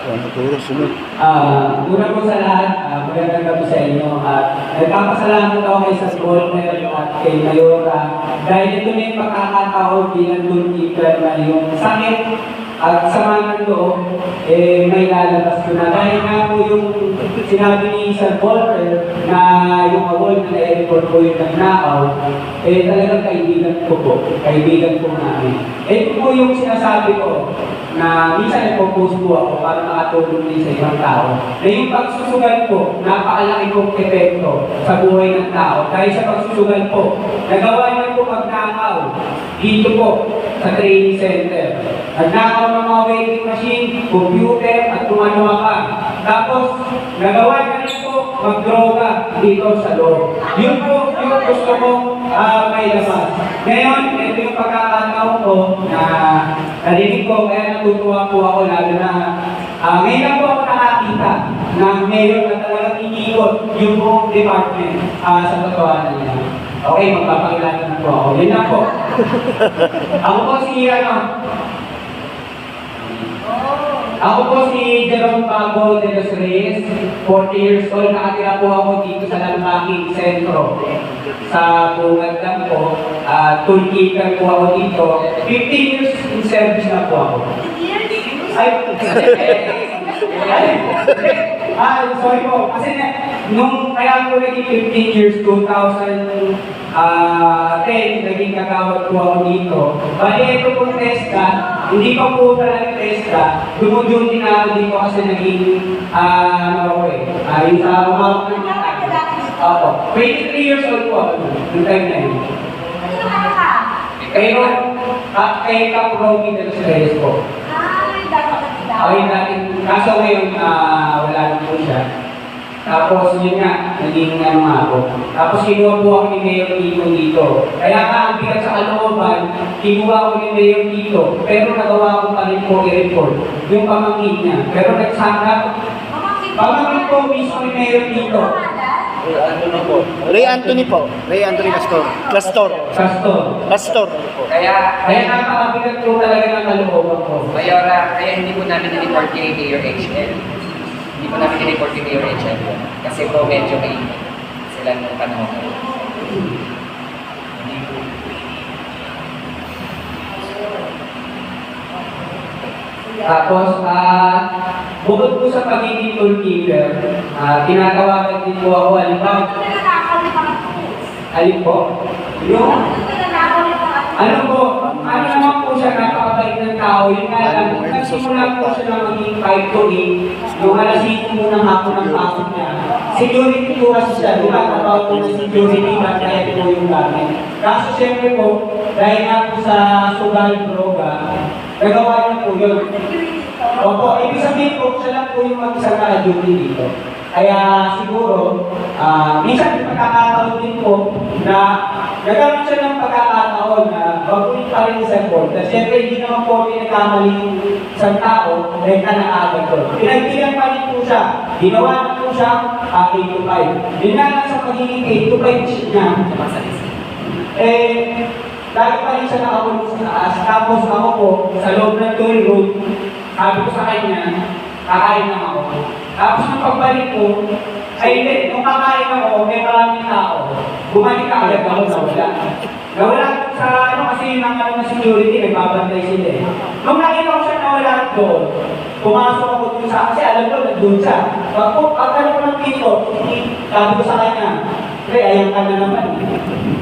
Sunod. Una po sa lahat, magandang gabi sa inyo. Nagpapasalamat ako kay Sir Golmer at kay Mayora dahil ito na yung pagkakataon bilang goalkeeper na yung sakit at sama ng loob, may lalabas ko na. Dahil nga po yung sinabi ni Sir Golmer na yung award na na-report ko yung nagnakaw, talagang kaibigan ko po. Kaibigan po namin. Ito po yung sinasabi ko na minsan nagpo-post po ako para makatulong din sa ibang tao. Na yung pagsusugal po, napakalaki pong epekto sa buhay ng tao. Dahil sa pagsusugal po, nagawa niyo po magnakaw dito po sa training center. Nagnakaw ng mga weighing machine, computer, at kung ano pa. Tapos, nagawa niya rin po magdroga dito sa loob. Yun po yung gusto ko may labas. Ngayon, ito yung pagkakataon ko na narinig ko, kaya natutuwa po ako lalo na ngayon lang po ako nakakita na ngayon na talagang inikot yung buong department sa katotohanan niya. Okay, magpapakilala na po ako. Yun na po. Ako po si Jerome Bago de los Reyes, 40 years old, nakatira po ako dito sa Lambaking Sentro. Sa bungad lang po, toolkeeper po ako dito. 15 years in service na po ako. Sorry po, kasi nung kaya po naging 15 years, 2010, naging kagawad po ako dito. Bali, ito pong TESDA, hindi pa po talaga TESDA, dumudun na ako dito kasi naging, yung sa umawag ng mga ako. 23 years old po ako, yung time na yun. Pero, kay Cap Romy de los Reyes po. Okay natin, kaso ngayon wala na po siya. Tapos yun nga, naging ako. Tapos kinuha po ako ni Mayor Tito dito. Kaya nga, ang bigat sa kalooban, kinuha ko ni Mayor Tito. Pero nagawa ko pa rin po i-report yung pamangkin niya. Pero nagsaka, pamangkin po mismo ni Mayor Tito. Ray Anthony Castor. Kaya napakabigat po talaga ng kalooban ko. Mayora, kaya hindi po namin na-report kay Mayor HL. Hindi po namin na-report kay Mayor HL. Kasi po medyo may sila ng panahon. Tapos, bukod po sa pagiging toolkeeper, tinatawagan din po ako, alin po? Yung, ano naman po siya, napakabait ng tao, yun nga lang, nagsimula po siya na maging 5 to 8, yung alas 5 mo ng hapon ng pasok niya. Security po kasi siya, lumatataw po ng security, kaya po yung gamit. Kaso siyempre po, dahil nga po sa sugal, droga, nagawa niya po yun. Opo, ibig sabihin po, siya lang po yung mag-isang duty dito. Kaya siguro, minsan yung pagkakataon din po na nagkaroon siya ng pagkakataon na baguhin pa rin sa board. Kasi siyempre hindi naman po pinagkamali yung isang tao, dahil ka nakagad doon. Pinagbigyan pa rin po siya. Ginawa na po siya 8 to 5. Yun nga lang sa pagiging 8 to 5 niya. Lagi pa rin siya nakakulong sa taas. Tapos ako po, sa loob ng tool room, sabi ko sa kanya, kakain lang ako. Tapos nung pagbalik ko, ay hindi, nung kakain ako, may maraming tao. Bumalik ka agad ako, nawala. Nawala sa kasi ng security, nagbabantay sila eh. Nung nakita ko siya nawala doon, pumasok ako dun sa, kasi alam ko, nandun siya. Pagkano ko ng pito, sabi ko sa kanya, pre, ayan ka na naman.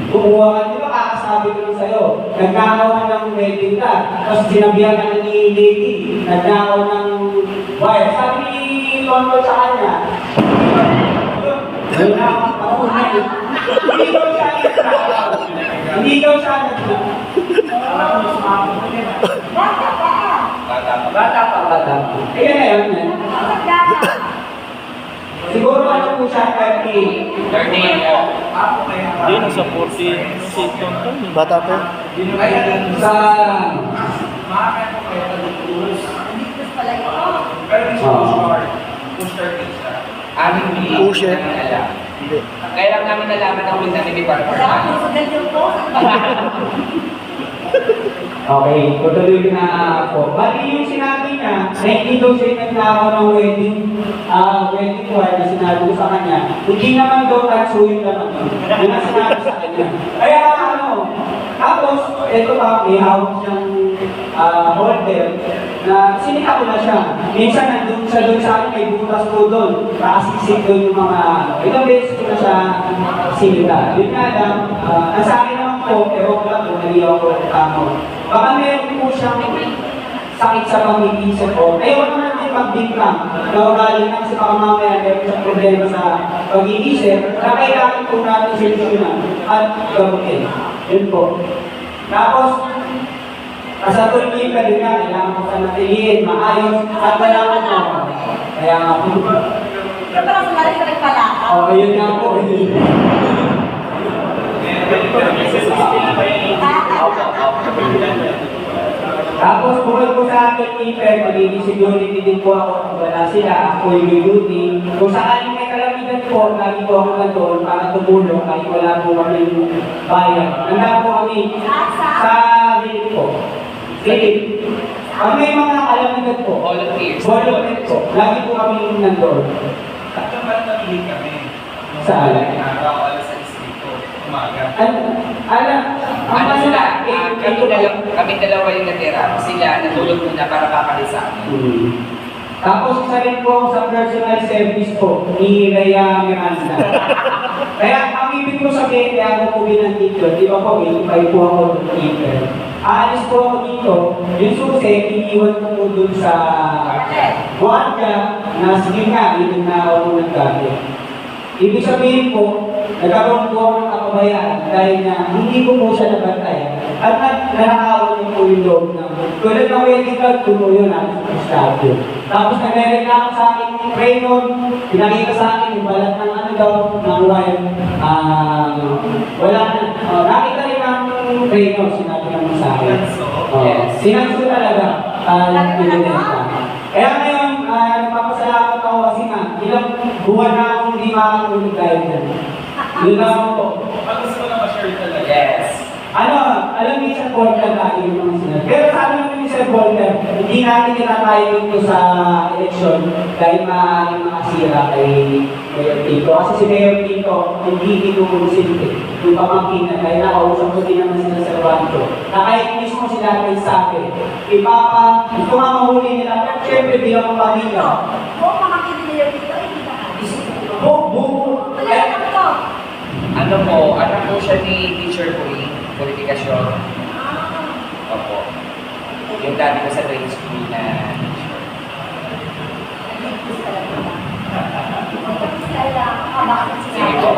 Kumuha ka, di ba kakasabi ko sa'yo, nagnakaw ka ng wedding ka, tapos sinabihan ka na ni lady, nagnakaw ng wire. Sabi ni Tonto sa kanya, hindi daw siya Bata pa. Kaya na yun. Siguro ano po siya, 30. 30. Hindi, nasa 40 si Tonton. Bata pa yun. Sa... Pusher. Kaya lang namin nalaman ang win namin ni Barbara. Okay, tutuloy na po. Bali yung sinabi niya, niya, na hindi daw siya nagnakaw ng wedding choir na sinabi ko sa kanya, hindi naman daw tatsuyin naman. Yun ang sinabi sa kanya. Kaya tapos, ito pa, may hawak siyang holder na sinika ko na siya. Minsan nandun siya doon sa akin, may butas po doon. Nakasisig doon yung mga ilang beses ko na siya sinika. Yun nga lang, ang sa akin naman po, pero lang kung naliyaw ko ang tamo. Baka meron po siyang sakit sa pag-iisip ko. Ayaw naman din magbiglang. Naugali na kasi baka mamaya meron siyang problema sa pag-iisip na kailangan po natin solusyonan at gamutin. Yun po. Tapos, sa tulong ka din nga, kailangan ko sa natiliin, maayos, at kailangan mo. Kaya nga po. Pero parang sumali ka rin pala. Oo, yun nga po. Tapos, bukod po sa akin, magiging security din po ako kung wala sila, ako yung duty. Kung sakaling may kalamitan po, lagi po ako nandun para tumulong kahit wala po kami bayan. Nandun po kami sa Philip po. Philip. Pag may mga kalamitan po, Volunteers. volunteer po, lagi po kami nandun. Tatang ba namili kami? Saan? Araw, alas 6 dito, umaga. Ano sila? Kami dalawa yung natira. Sila natulog muna para papalit sa amin. Tapos isa rin po ako sa personal service po ni Rhea Miranda. Kaya ang ibig ko sabihin, kaya ako po binanggit di ba po, 85 po ako ng keeper. Aalis po ako dito, yung susi, iniiwan ko po dun sa guardia na sige nga, inom na ako po ng gabi. Ibig sabihin po, nagkaroon po ako ng kapabayaan dahil na hindi ko po siya nabantayan at nanakawan niyo po yung loob ng tulad ng wedding card, tumuyo natin sa estado. Tapos nagre-reklamo sa akin yung Raymond, pinakita sa akin yung balat ng ano daw, ng wire, wala na. Nakita rin ang Raymond, sinabi naman sa akin. Sinanso talaga, pinibenta. Kaya ngayon, nagpapasalamat ako kasi nga, ilang buwan na akong hindi makakatulog dahil yan. Yun lang po. Pag gusto ko na ma-share talaga. Yes. Alam niyo sa Volker lagi yung mga sinabi. Pero sa amin naman yung Sir Volker, hindi natin kinatayo ito sa eleksyon dahil maaaring makasira kay Mayor Tito. Kasi si Mayor Tito, hindi kinukonsinti yung pamangkin na dahil nakausap ko din naman sila sa Rancho. Na kahit mismo sila kay sabi, ipapa, gusto nga mahuli nila, pero syempre bilang ang pamilya. Kung makakita nila dito, hindi ka kaisip. Buo. Wala na ito. Ano po, anak po siya ni Teacher Puy, Qualification. Opo. Yung dati ko sa grade school na teacher. Sige po.